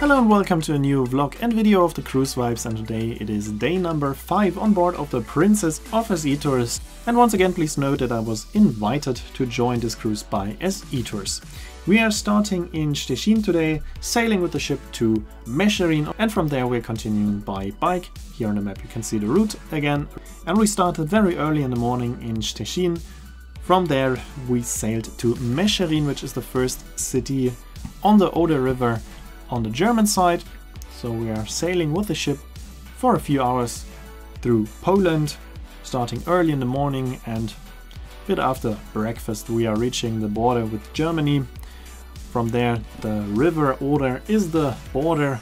Hello and welcome to a new vlog and video of the cruise vibes, and today it is day number 5 on board of the Princess of SE Tours. And once again please note that I was invited to join this cruise by SE Tours. We are starting in Szczecin today, sailing with the ship to Mescherin, and from there we're continuing by bike. Here on the map you can see the route again. And we started very early in the morning in Szczecin. From there we sailed to Mescherin, which is the first city on the Oder River on the German side. So we are sailing with the ship for a few hours through Poland, starting early in the morning, and a bit after breakfast we are reaching the border with Germany. From there the river Oder is the border.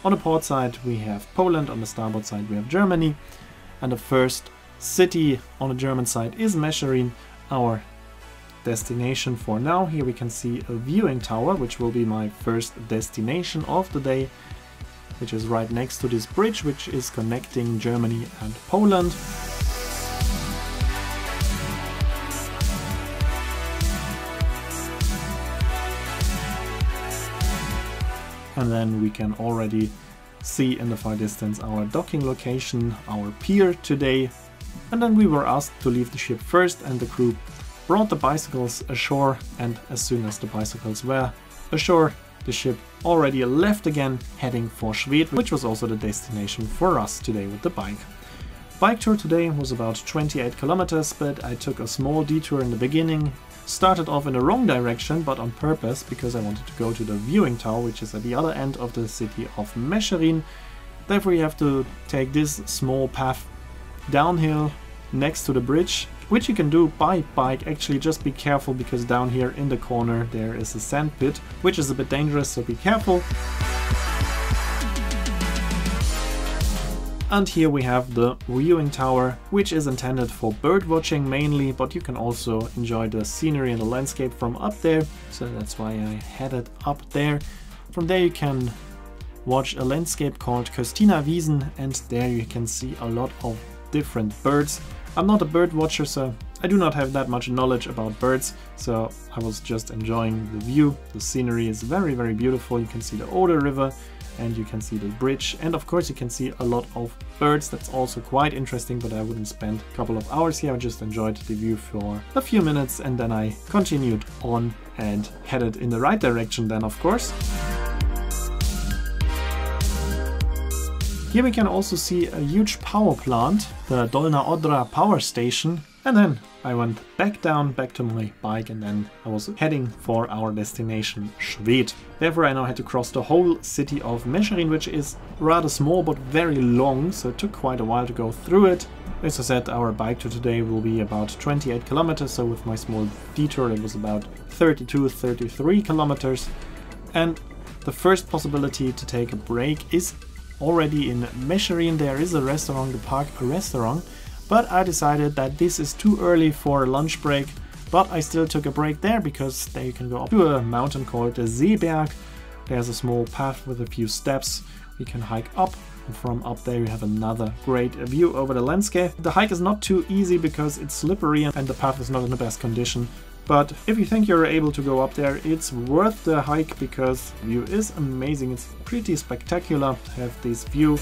On the port side we have Poland, on the starboard side we have Germany, and the first city on the German side is Mescherin, our destination for now. Here we can see a viewing tower, which will be my first destination of the day, which is right next to this bridge which is connecting Germany and Poland. And then we can already see in the far distance our docking location, our pier today. And then we were asked to leave the ship first, and the crew brought the bicycles ashore, and as soon as the bicycles were ashore, the ship already left again, heading for Schwedt, which was also the destination for us today with the bike. Bike tour today was about 28 kilometers, but I took a small detour in the beginning. Started off in the wrong direction, but on purpose, because I wanted to go to the viewing tower, which is at the other end of the city of Mescherin. Therefore you have to take this small path downhill next to the bridge, which you can do by bike. Actually, just be careful, because down here in the corner there is a sand pit, which is a bit dangerous, so be careful. And here we have the viewing tower, which is intended for bird watching mainly, but you can also enjoy the scenery and the landscape from up there, so that's why I headed up there. From there you can watch a landscape called Köstina Wiesen, and there you can see a lot of different birds. I'm not a bird watcher, so I do not have that much knowledge about birds, so I was just enjoying the view. The scenery is very, very beautiful. You can see the Oder River, and you can see the bridge, and of course you can see a lot of birds. That's also quite interesting, but I wouldn't spend a couple of hours here. I just enjoyed the view for a few minutes, and then I continued on and headed in the right direction then, of course. Here we can also see a huge power plant, the Dolna Odra power station, and then I went back to my bike, and then I was heading for our destination, Schwedt. Therefore I now had to cross the whole city of Mescherin, which is rather small but very long, so it took quite a while to go through it. As I said, our bike tour today will be about 28 kilometers, so with my small detour it was about 32-33 kilometers. And the first possibility to take a break is already in Mescherin. There is a restaurant, the Park Restaurant, but I decided that this is too early for a lunch break. But I still took a break there, because there you can go up to a mountain called the Seeberg. There's a small path with a few steps. We can hike up, and from up there you have another great view over the landscape. The hike is not too easy because it's slippery and the path is not in the best condition. But if you think you're able to go up there, it's worth the hike, because the view is amazing. It's pretty spectacular to have this view.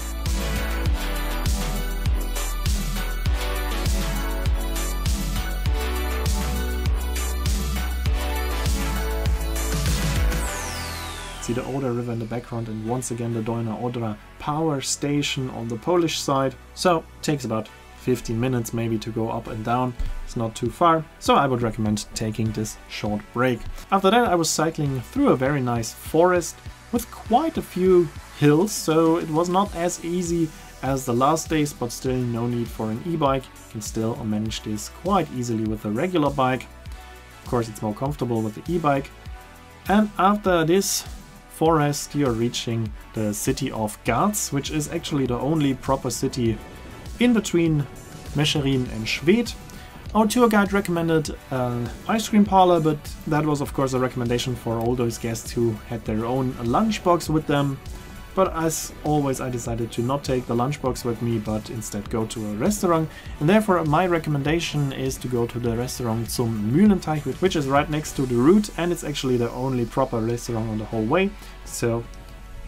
See the Oder River in the background, and once again the Dolna Odra power station on the Polish side. So it takes about 15 minutes maybe to go up and down. It's not too far, so I would recommend taking this short break. After that I was cycling through a very nice forest with quite a few hills, so it was not as easy as the last days, but still no need for an e-bike. You can still manage this quite easily with a regular bike. Of course it's more comfortable with the e-bike. And after this forest you're reaching the city of Graz, which is actually the only proper city in between Mescherin and Schwedt. Our tour guide recommended an ice cream parlor, but that was of course a recommendation for all those guests who had their own lunchbox with them. But as always I decided to not take the lunchbox with me, but instead go to a restaurant, and therefore my recommendation is to go to the restaurant Zum Mühlenteich, which is right next to the route, and it's actually the only proper restaurant on the whole way. So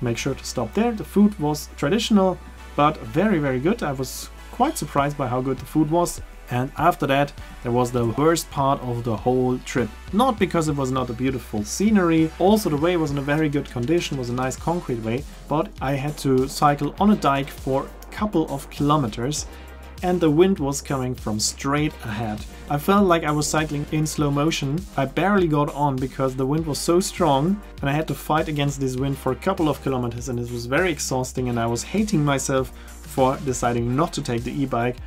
make sure to stop there. The food was traditional, but very, very good. I was quite surprised by how good the food was. And after that, there was the worst part of the whole trip. Not because it was not a beautiful scenery, also the way was in a very good condition, was a nice concrete way, but I had to cycle on a dike for a couple of kilometers and the wind was coming from straight ahead. I felt like I was cycling in slow motion. I barely got on because the wind was so strong and I had to fight against this wind for a couple of kilometers, and it was very exhausting, and I was hating myself for deciding not to take the e-bike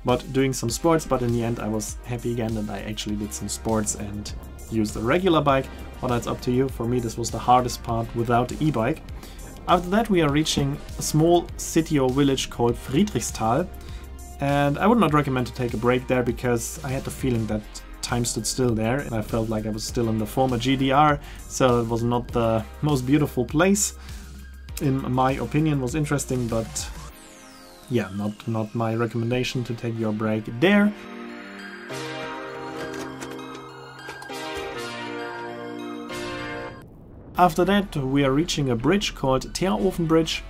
but doing some sports. But in the end I was happy again that I actually did some sports and used a regular bike, but that's up to you. For me this was the hardest part without the e-bike. After that we are reaching a small city or village called Friedrichsthal, and I would not recommend to take a break there because I had the feeling that time stood still there and I felt like I was still in the former GDR, so it was not the most beautiful place. In my opinion, was interesting, but yeah, not my recommendation to take your break there. After that we are reaching a bridge called Teerofen Bridge,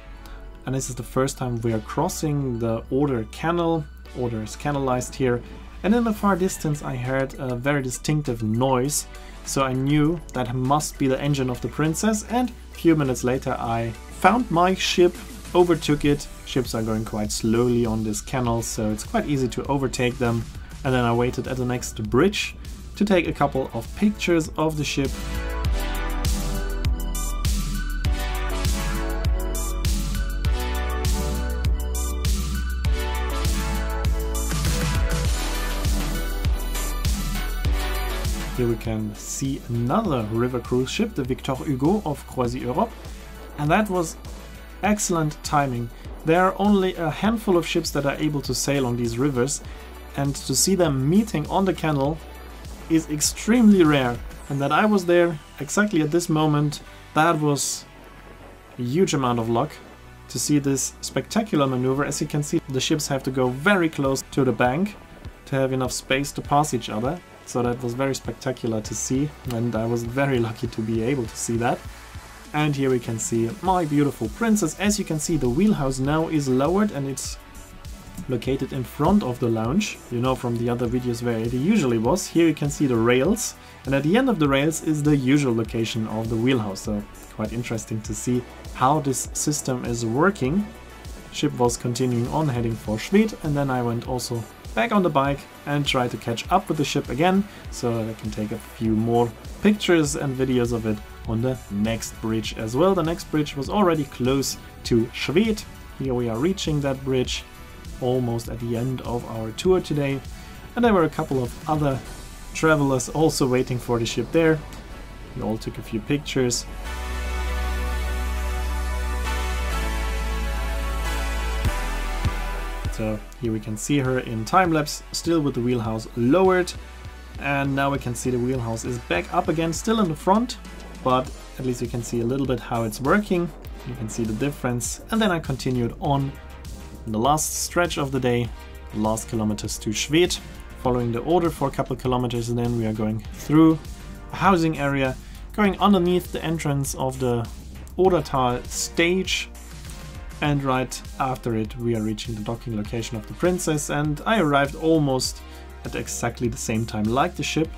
and this is the first time we are crossing the Oder Canal. Oder is canalized here, and in the far distance I heard a very distinctive noise, so I knew that must be the engine of the Princess, and a few minutes later I found my ship, overtook it. Ships are going quite slowly on this canal, so it's quite easy to overtake them, and then I waited at the next bridge to take a couple of pictures of the ship. Here we can see another river cruise ship, the Victor Hugo of Croisière Europe, and that was excellent timing. There are only a handful of ships that are able to sail on these rivers, and to see them meeting on the canal is extremely rare, and that I was there exactly at this moment, that was a huge amount of luck to see this spectacular maneuver. As you can see, the ships have to go very close to the bank to have enough space to pass each other. So that was very spectacular to see, and I was very lucky to be able to see that. And here we can see my beautiful Princess. As you can see, the wheelhouse now is lowered and it's located in front of the lounge. You know from the other videos where it usually was. Here you can see the rails, and at the end of the rails is the usual location of the wheelhouse. So quite interesting to see how this system is working. Ship was continuing on, heading for Schwedt, and then I went also back on the bike and try to catch up with the ship again, so that I can take a few more pictures and videos of it on the next bridge as well. The next bridge was already close to Schwedt. Here we are reaching that bridge, almost at the end of our tour today, and there were a couple of other travelers also waiting for the ship there. We all took a few pictures. So here we can see her in time-lapse, still with the wheelhouse lowered, and now we can see the wheelhouse is back up again, still in the front, but at least you can see a little bit how it's working. You can see the difference, and then I continued on in the last stretch of the day, the last kilometers to Schwedt, following the Oder for a couple of kilometers, and then we are going through a housing area, going underneath the entrance of the Odertal stage. And right after it we are reaching the docking location of the Princess, and I arrived almost at exactly the same time like the ship.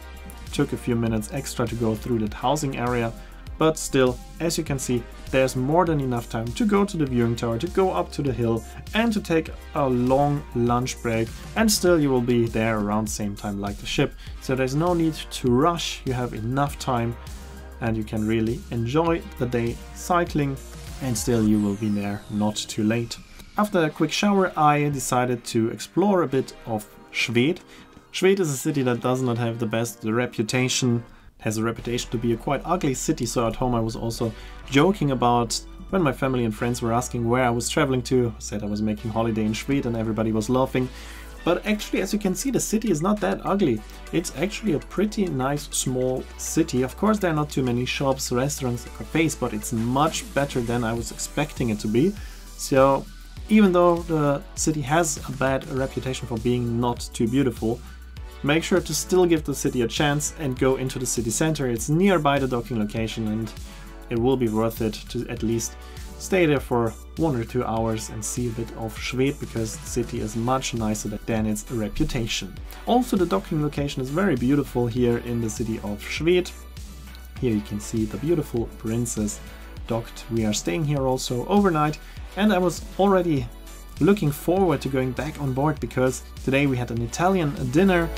Took a few minutes extra to go through that housing area, but still, as you can see, there's more than enough time to go to the viewing tower, to go up to the hill and to take a long lunch break, and still you will be there around the same time like the ship. So there's no need to rush, you have enough time and you can really enjoy the day cycling, and still you will be there not too late. After a quick shower I decided to explore a bit of Schwedt. Schwedt is a city that does not have the best reputation, has a reputation to be a quite ugly city, so at home I was also joking about when my family and friends were asking where I was traveling to. I said I was making holiday in Schwedt and everybody was laughing. But actually, as you can see, the city is not that ugly. It's actually a pretty nice small city. Of course there are not too many shops, restaurants, cafes, but it's much better than I was expecting it to be. So even though the city has a bad reputation for being not too beautiful, make sure to still give the city a chance and go into the city center. It's nearby the docking location and it will be worth it to at least stay there for 1 or 2 hours and see a bit of Schwedt, because the city is much nicer than its reputation. Also, the docking location is very beautiful here in the city of Schwedt. Here you can see the beautiful Princess docked. We are staying here also overnight, and I was already looking forward to going back on board because today we had an Italian dinner.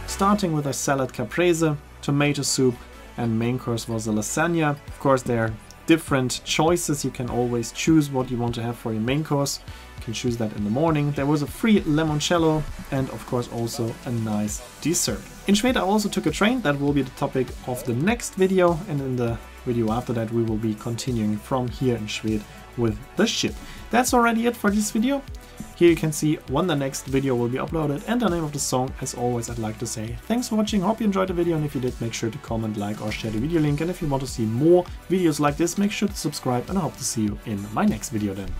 Starting with a salad caprese, tomato soup, and main course was a lasagna. Of course, there are different choices. You can always choose what you want to have for your main course. You can choose that in the morning. There was a free limoncello and of course also a nice dessert. In Schwedt I also took a train. That will be the topic of the next video, and in the video after that we will be continuing from here in Schwedt with the ship. That's already it for this video. Here you can see when the next video will be uploaded and the name of the song. As always, I'd like to say thanks for watching, hope you enjoyed the video, and if you did, make sure to comment, like or share the video link, and if you want to see more videos like this, make sure to subscribe, and I hope to see you in my next video then.